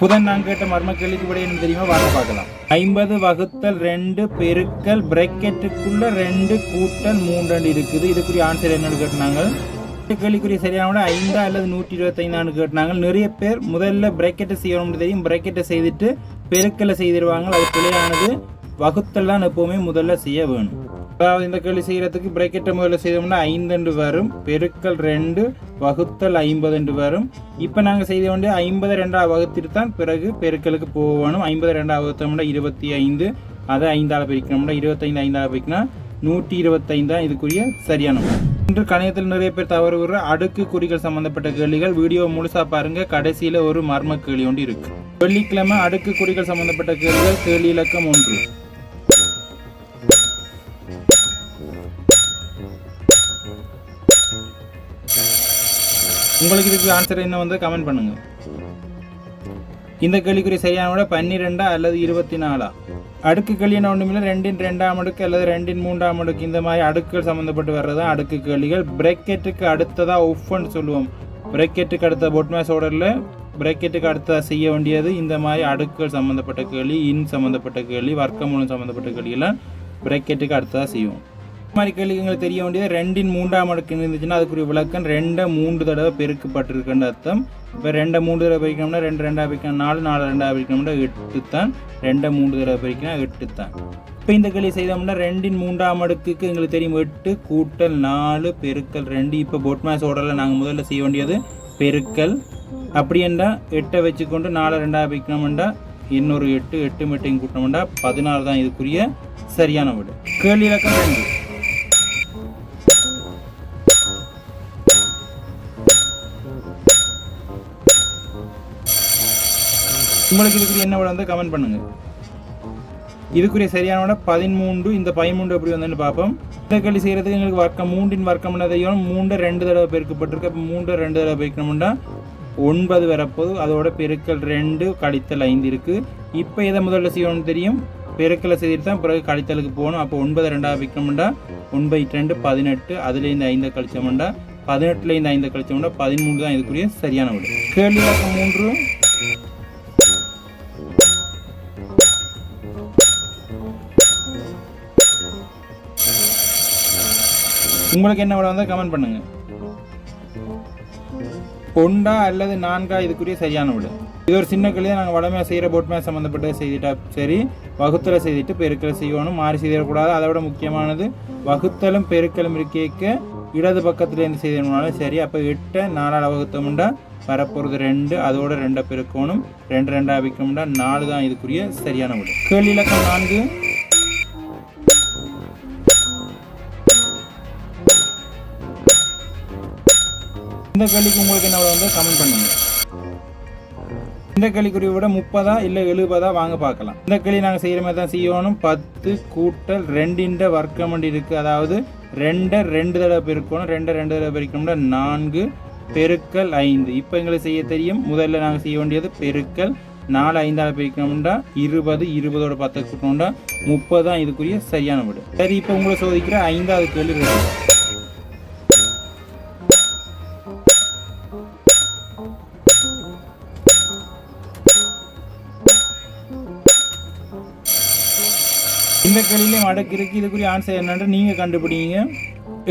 புதன் நான் கேட்ட மர்ம கேள்விக்கு விட என்ன தெரியுமா வாங்க பார்க்கலாம். 50/2 பெருக்கல் பிரக்கெட்டுக்குள்ள 2 கூட்டல் 3 இருக்குது. இதுக்குரிய ஆன்சர் என்னன்னு கேட்டாங்க. கேள்விக்குரிய சரியான விட 5 அல்லது 125 கேட்டாங்க. நிறைய பேர் முதல்ல பிரக்கெட்டை செய்யணும்னு தெரியும், பிரக்கெட்டை செய்துட்டு பெருக்கலை செய்திருவாங்க. அது பிழையானது. வகுத்தல் தான் எப்பவுமே முதல்ல செய்ய வேணும். அதாவது இந்த கேள்வி செய்யறதுக்கு பிரக்கெட்டை முதல்ல செய்தோம்னா 5 என்று வரும், பெருக்கல் 2 வகுத்தல் 50 என்று வரும். இப்போ நாங்கள் செய்த வேண்டிய 52 வகுத்திட்டு தான் பிறகு பெருக்கலுக்கு போகணும். 52 வகுத்தோம்னா 25, அதை 5ஆல் பிரிக்கணும்னா 25 5ஆல் பிரிக்கணும்னா 125 தான் இதுக்குரிய சரியான. இன்று கணிதத்தில் நிறைய பேர் தவறு விடுற அடுக்கு குறிகள் சம்பந்தப்பட்ட கேள்விகள். வீடியோ முழுசா பாருங்க, கடைசியில ஒரு மர்ம கேள்வி ஒன்று இருக்கு. வெள்ளிக்கிழமை அடுக்கு குறிகள் சம்பந்தப்பட்ட கேள்விகள். கேள்வி இலக்கம் 1. உங்களுக்கு இதுக்கு ஆன்சர் என்ன வந்து கமெண்ட் பண்ணுங்க. இந்த கேள்விக்குரிய சரியான விட 12 அல்லது 24. அடுக்கு கேள்வி என்ன ஒன்றுமில்லை, 2 2ஆம் அடுக்கு அல்லது 2 3ஆம் அடுக்கு, இந்த மாதிரி அடுக்குகள் சம்மந்தப்பட்டு வர்றதான் அடுக்கு கேள்விகள். பிரக்கெட்டுக்கு அடுத்ததாக ஒஃப்னு சொல்லுவோம். பிரக்கெட்டுக்கு அடுத்த பொட்மேஸ் ஆர்டரில் பிரக்கெட்டுக்கு அடுத்ததாக செய்ய வேண்டியது இந்த மாதிரி அடுக்குகள் சம்மந்தப்பட்ட கேள்வி, இன் சம்மந்தப்பட்ட கேள்வி, வர்க்கமூலம் சம்மந்தப்பட்ட கேள்வியெல்லாம் பிரக்கெட்டுக்கு அடுத்ததாக செய்வோம். இந்த மாதிரி கேள்வி எங்களுக்கு தெரிய வேண்டியது 2 3ஆம் அடுக்கு இருந்துச்சுன்னா அதுக்குரிய விளக்கம் 2 3 தடவை பெருக்கப்பட்டிருக்குன்னு அர்த்தம். இப்போ 2 3 தடவை பிரிக்கணும்னா 2 2ஆக பிரிக்கணும், 4 4 2ஆக பிரிக்கணும்னா 8 தான். 2 3 தடவை பிரிக்கணும் 8 தான். இப்போ இந்த கேள்வி செய்தோம்னா 2 3ஆம் அடுக்குக்கு எங்களுக்கு தெரியும் 8 கூட்டல் 4 பெருக்கல் 2. இப்போ பொட்மேஸ் ஆர்டரில் நாங்கள் முதல்ல செய்ய வேண்டியது பெருக்கல். அப்படி என்றால் 8 வச்சுக்கொண்டு 4 2ஆக பிரிக்கணும்டா இன்னொரு 8 8 மட்டும் கூட்டணும்டா 16 தான் இதுக்குரிய சரியான விட. கேள்வி இலக்கம் 2. உங்களுக்கு இதுக்குரிய என்ன விட வந்து கமெண்ட் பண்ணுங்க. இதுக்குரிய சரியான விட 13. இந்த 13 எப்படி வந்ததுன்னு பார்ப்போம். இந்த கேள்வி செய்யறதுக்கு எங்களுக்கு வர்க்கம் 3 வர்க்கம் என்னதையும் 3 2 தடவை பெருக்கப்பட்டிருக்கு. அப்போ 3 2 தடவை பெருக்கணும்னா 9 வரப்போது. அதோட பெருக்கல் 2 கழித்தல் 5 இருக்கு. இப்போ இதை முதல்ல செய்யணும்னு தெரியும், பெருக்கலை செய்துட்டு தான் பிறகு கழித்தலுக்கு போகணும். அப்போ 9 2ஆக பிரிக்கணும்டா 9 2 18. அதுலேருந்து 5 கழிச்சோம்டா 18லேருந்து 5 கழிச்சோம்டா 13 தான் இதுக்குரிய சரியான விட. கேள்வி இலக்கம் 3. உங்களுக்கு என்ன விட வந்தால் கமெண்ட் பண்ணுங்க. 1 அல்லது 4 இதுக்குரிய சரியான விட. இது ஒரு சின்ன கேள்வி தான். நாங்கள் வடமையாக செய்கிற பொட்மையாக சம்மந்தப்பட்ட செய்துட்டா சரி, வகுத்தலை செய்துட்டு பெருக்கலை செய்யணும், மாறி செய்திடக்கூடாது. அதை விட முக்கியமானது வகுத்தலும் பெருக்கலும் இருக்க இடது பக்கத்துலேருந்து செய்தோம்னாலும் சரி. அப்போ 8 4ஆல் வகுத்தோம்னா வரப்போகிறது 2, அதோட 2 பெருக்கணும், 2 2ஆக வைக்கணும்னா 4 தான் இதுக்குரிய சரியான விட. கேள்வி இலக்கம் 4. இந்த கேள்விக்கு உங்களுக்கு என்ன வந்து கமெண்ட் பண்ணுங்க. இந்த கேள்விக்குரிய விட 30 இல்லை 70 வாங்க பார்க்கலாம். இந்த கேள்வி நாங்கள் செய்கிற மாதிரி தான் செய்யணும். 10 கூட்டல் 2 வர்க்கம் இருக்கு. அதாவது 2 2 தடவை பெருக்கணும், 2 2 தடவை பெருக்கணும்னா 4 பெருக்கல் 5. இப்போ எங்களுக்கு செய்ய தெரியும், முதல்ல நாங்கள் செய்ய வேண்டியது பெருக்கல் 4 5ஆல் பிரிக்கணும்டா 20, 20ஓட 10 கூட்டணும்டா 30 தான் இதுக்குரிய சரியான விட. சரி, இப்போ உங்களை சோதிக்கிற 5வது கேள்வி. இந்த கேள்வியிலையும் அடுக்கு இருக்கு. இதுக்குரிய ஆன்சர் என்னன்னு நீங்க கண்டுபிடிங்க.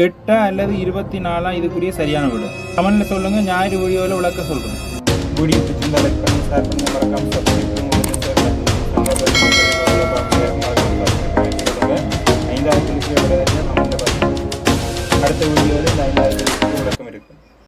8 அல்லது 24 இதுக்குரிய சரியான விட. கமெண்ட்ல சொல்லுங்க. ஞாயிறு வீடியோவில் விளக்க சொல்றேன். வீடியோ பிடிச்சிருந்தா லைக் பண்ணி ஷேர் பண்ணி மறக்காம சப்ஸ்கிரைப் பண்ணுங்க. 5வது கேள்வி அடுத்த வீடியோவில் இந்த 5வது கேள்வி விளக்கம் இருக்கும்.